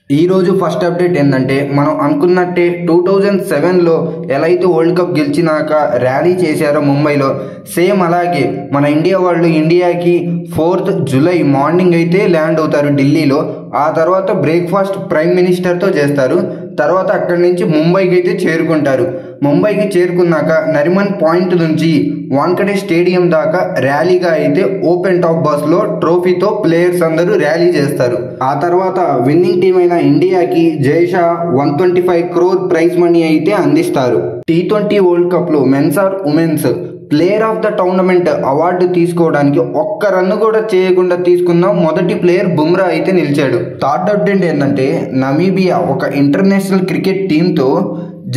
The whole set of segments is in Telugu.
ఈ రోజు ఫస్ట్ అప్డేట్ ఏంటంటే మనం అనుకున్నట్టే 2007లో ఎలా అయితే వరల్డ్ కప్ గెలిచినాక ర్యాలీ చేశారో ముంబైలో సేమ్ అలాగే మన ఇండియా వాళ్ళు ఇండియాకి 4th జూలై మార్నింగ్ అయితే ల్యాండ్ అవుతారు ఢిల్లీలో. ఆ తర్వాత బ్రేక్ఫాస్ట్ ప్రైమ్ మినిస్టర్తో చేస్తారు. తర్వాత అక్కడి నుంచి ముంబైకి అయితే చేరుకుంటారు. ముంబైకి చేరుకున్నాక నరిమన్ పాయింట్ నుంచి వాంకడే స్టేడియం దాకా ర్యాలీగా అయితే ఓపెన్ టాప్ బస్లో ట్రోఫీతో ప్లేయర్స్ అందరూ ర్యాలీ చేస్తారు. ఆ తర్వాత విన్నింగ్ టీం అయిన ఇండియాకి జైషా 125 crore ప్రైజ్ మనీ అయితే అందిస్తారు. T20 వరల్డ్ కప్లో men's or women's player of the tournament award తీసుకోవడానికి ఒక్క రన్ కూడా చేయకుండా తీసుకున్న మొదటి ప్లేయర్ బుమ్రా అయితే నిలిచాడు. థర్డ్ అప్డేట్ ఏంటంటే నమీబియా ఒక ఇంటర్నేషనల్ క్రికెట్ టీంతో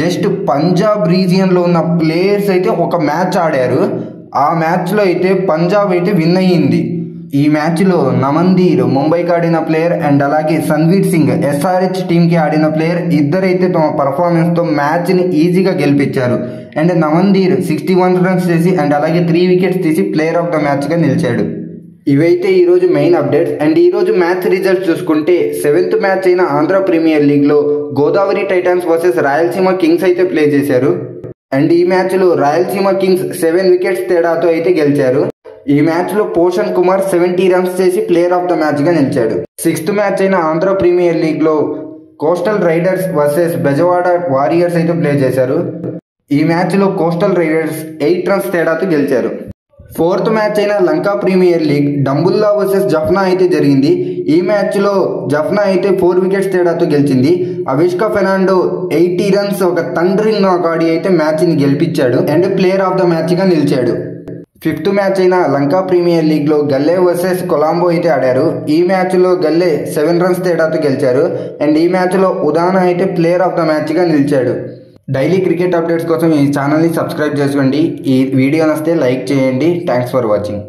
జస్ట్ పంజాబ్ రీజియన్లో ఉన్న ప్లేయర్స్ అయితే ఒక మ్యాచ్ ఆడారు. ఆ మ్యాచ్లో అయితే పంజాబ్ అయితే విన్ అయ్యింది. ఈ మ్యాచ్లో నమన్దీర్ ముంబైకి ఆడిన ప్లేయర్ అండ్ అలాగే సన్వీర్ సింగ్ SRH టీంకి ఆడిన ప్లేయర్ ఇద్దరైతే తమ పర్ఫార్మెన్స్తో మ్యాచ్ని ఈజీగా గెలిపించారు. అండ్ నమన్దీర్ 61 runs చేసి అండ్ అలాగే 3 wickets తీసి ప్లేయర్ ఆఫ్ ద మ్యాచ్గా నిలిచాడు. ఇవైతే ఈరోజు మెయిన్ అప్డేట్స్. అండ్ ఈరోజు మ్యాచ్ రిజల్ట్స్ చూసుకుంటే 7th మ్యాచ్ అయిన ఆంధ్ర ప్రీమియర్ లీగ్లో Godavari Titans versus Rayalaseema Kings అయితే ప్లే చేశారు. అండ్ ఈ మ్యాచ్లో రాయలసీమ కింగ్స్ 7 wickets తేడాతో అయితే గెలిచారు. ఈ మ్యాచ్లో పోషన్ కుమార్ 70 runs చేసి ప్లేయర్ ఆఫ్ ద మ్యాచ్గా నిలిచాడు. 6th మ్యాచ్ అయిన ఆంధ్ర ప్రీమియర్ లీగ్లో coastal riders versus Bezawada warriors అయితే ప్లే చేశారు. ఈ మ్యాచ్లో కోస్టల్ రైడర్స్ 8 runs తేడాతో గెలిచారు. 4th మ్యాచ్ అయిన Lanka premier league Dambulla versus జఫ్నా అయితే జరిగింది. ఈ మ్యాచ్లో జఫ్నా అయితే 4 wickets తేడాతో గెలిచింది. అవిష్కా ఫెర్నాండో 80 runs ఒక థండరింగ్ నాక్ ఆడి అయితే మ్యాచ్ని గెలిపించాడు అండ్ ప్లేయర్ ఆఫ్ ద మ్యాచ్గా నిలిచాడు. 5th మ్యాచ్ అయిన లంకా ప్రీమియర్ లీగ్లో గల్లే వర్సెస్ కొలంబో అయితే ఆడారు. ఈ మ్యాచ్లో గల్లే 7 runs తేడాతో గెలిచారు అండ్ ఈ మ్యాచ్లో ఉదానా అయితే ప్లేయర్ ఆఫ్ ద మ్యాచ్గా నిలిచాడు. డైలీ క్రికెట్ అప్డేట్స్ కోసం ఈ ఛానల్ని సబ్స్క్రైబ్ చేసుకోండి. ఈ వీడియో నచ్చితే లైక్ చేయండి. Thanks for watching.